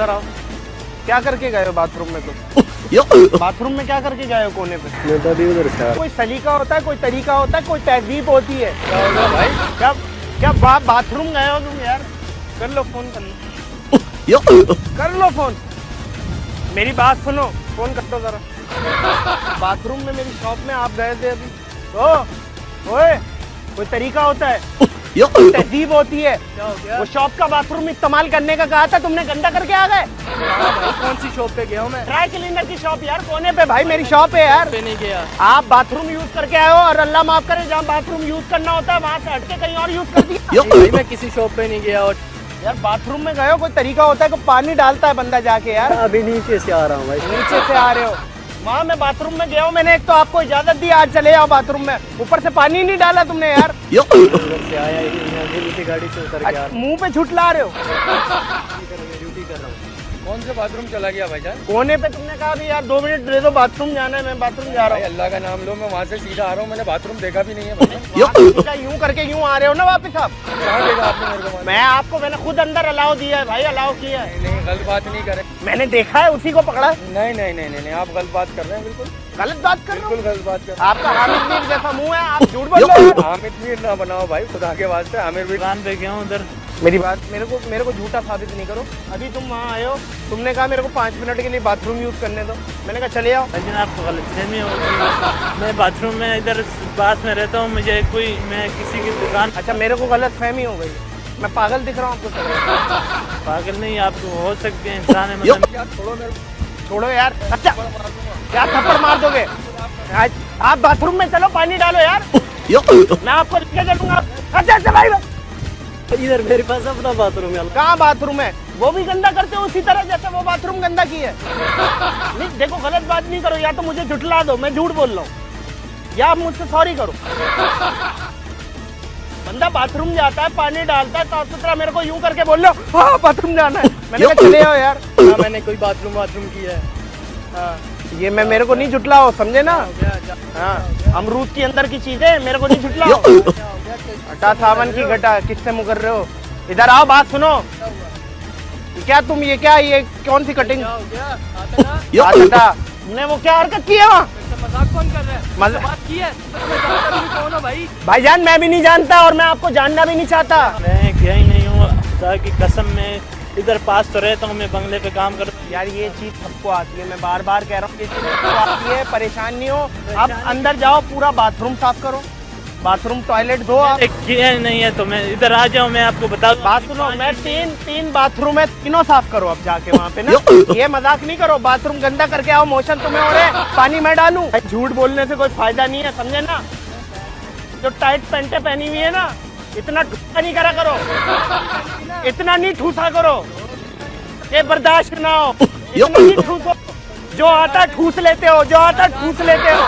इधर आओ। क्या करके गए हो बाथरूम में तुम? बाथरूम में क्या करके गए हो कोने पे? मैं तो अभी उधर था। कोई सलीका होता है, कोई तरीका होता है, कोई तहजीब होती है। क्या होगा भाई? क्या बाथरूम गए हो तुम यार? कर लो फोन, कर लो फोन। मेरी बात सुनो, फोन कर दो जरा। बाथरूम में मेरी शॉप में आप गए थे अभी। ओए, कोई तरीका होता है, तहजीब होती है। क्या हो गया? वो शॉप का बाथरूम इस्तेमाल करने का कहा था, तुमने गंदा करके आ गए। भाई कौन सी शॉप पे गया हूँ मैं? ड्राई क्लीनर की शॉप यार, कोने पे भाई मेरी शॉप है यार। पे नहीं गया। आप बाथरूम यूज करके आए हो और अल्लाह माफ करे जहाँ बाथरूम यूज करना होता है वहाँ से हटके कहीं और यूज कर दिया। भाई मैं किसी शॉप पे नहीं गया। और यार बाथरूम में गए हो, कोई तरीका होता है, कोई पानी डालता है बंदा जाके यार। अभी नीचे से आ रहा हूँ भाई। नीचे से आ रहे हो? वहाँ मैं बाथरूम में गया हूँ, मैंने एक तो आपको इजाजत दी आज चले जाओ बाथरूम में, ऊपर से पानी नहीं डाला तुमने यार। उधर से आया ही गाड़ी से उतर गया। मुंह पे झुटला रहे हो। ड्यूटी कर रहा हूँ। कौन से बाथरूम चला गया भाईजान? कोने पे तुमने कहा भी यार 2 मिनट दे दो, बाथरूम जाना है, मैं बाथरूम जा रहा हूँ। अल्लाह का नाम लो, मैं वहाँ से सीधा आ रहा हूँ, मैंने बाथरूम देखा भी नहीं है भाई। यूं करके यूं आ रहे हो ना वापस आप? कहाँ देखा आपने मेरे को? मैंने खुद अंदर अलाउ दिया है भाई, अलाउ किया है। नहीं, गलत बात नहीं करे। मैंने देखा है, उसी को पकड़ा है। नहीं, आप गलत बात कर रहे हैं। बिल्कुल गलत बात कर रहे हो। बिल्कुल गलत बात कर रहे हैं। आपका हामिद मीर जैसा मुंह है, आप झूठ बोल रहे हो। हामिद मीर ना बनाओ भाई, खुदा के वास्ते। आमिर भी दुकान पे गया हूँ उधर। मेरी बात मेरे को झूठा साबित नहीं करो। अभी तुम वहाँ आए हो, तुमने कहा मेरे को 5 मिनट के लिए बाथरूम यूज करने दो, मैंने कहा चले आओ। लेकिन आपको गलतफहमी होगी। मैं बाथरूम में इधर पास में रहता हूँ, मैं किसी की दुकान। अच्छा, मेरे को गलत फहमी हो गई, मैं पागल दिख रहा हूँ आपको? पागल नहीं, आप हो सकते हैं, इंसान है मतलब। क्या छोड़ो मेरे को। छोड़ो यार। अच्छा क्या थप्पड़ मार दोगे? आज आप बाथरूम में चलो, पानी डालो यार, मैं आपको लेके चलूंगा। अच्छा भाई, इधर मेरे पास अपना बाथरूम है। कहाँ बाथरूम है? वो भी गंदा करते हो उसी तरह जैसे वो बाथरूम गंदा की है। नहीं देखो, गलत बात नहीं करो, या तो मुझे झुठला दो, मैं झूठ बोल रहा हूँ, या आप मुझसे सॉरी करो। बंदा बाथरूम जाता है, पानी डालता है, साफ सुथरा, मेरे को यूं करके बोल लो हाँ बाथरूम जाना है, मैंने कहा चले आओ यार। हाँ, मैंने कोई बाथरूम किया है। हाँ, ये मेरे को नहीं झुटलाओ, समझे ना? हाँ, अमरूद के अंदर की चीजें मेरे को नहीं झुटलाओ। हटा सावन की घटा, किससे मुकर रहे हो? इधर आओ, बात सुनो। ये कौन सी कटिंग? तुमने वो क्या हरकत की है वहाँ? मजाक कौन कर रहा है? मजाक की है? कौन हो भाई? भाईजान मैं भी नहीं जानता और मैं आपको जानना भी नहीं चाहता। मैं गया ही नहीं हूँ, खुदा की कसम। में इधर पास तो रहता हूँ, मैं बंगले पे काम करता हूँ। यार ये चीज सबको आती है, मैं बार बार कह रहा हूँ, ये चीज सबको आती है, परेशान नहीं हो। अब अंदर जाओ, पूरा बाथरूम साफ करो, बाथरूम टॉयलेट धो। आप किया नहीं है तो मैं इधर आ जाऊँ, मैं आपको बता दूँ। बात सुनो, मैं तीन बाथरूम है, तीनों साफ करो अब जाके वहाँ पे ना। ये मजाक नहीं करो, बाथरूम गंदा करके आओ, मोशन तुम्हें हो रहे हैं, पानी मैं डालूं? झूठ बोलने से कोई फायदा नहीं है, समझे ना? जो टाइट पैंटे पहनी हुई है ना, इतना ठूसा नहीं करा करो, इतना नहीं ठूसा करो, ये बर्दाश्त ना हो, इतना नहीं ठूसो। जो आता ठूस लेते हो, जो आता ठूस लेते हो।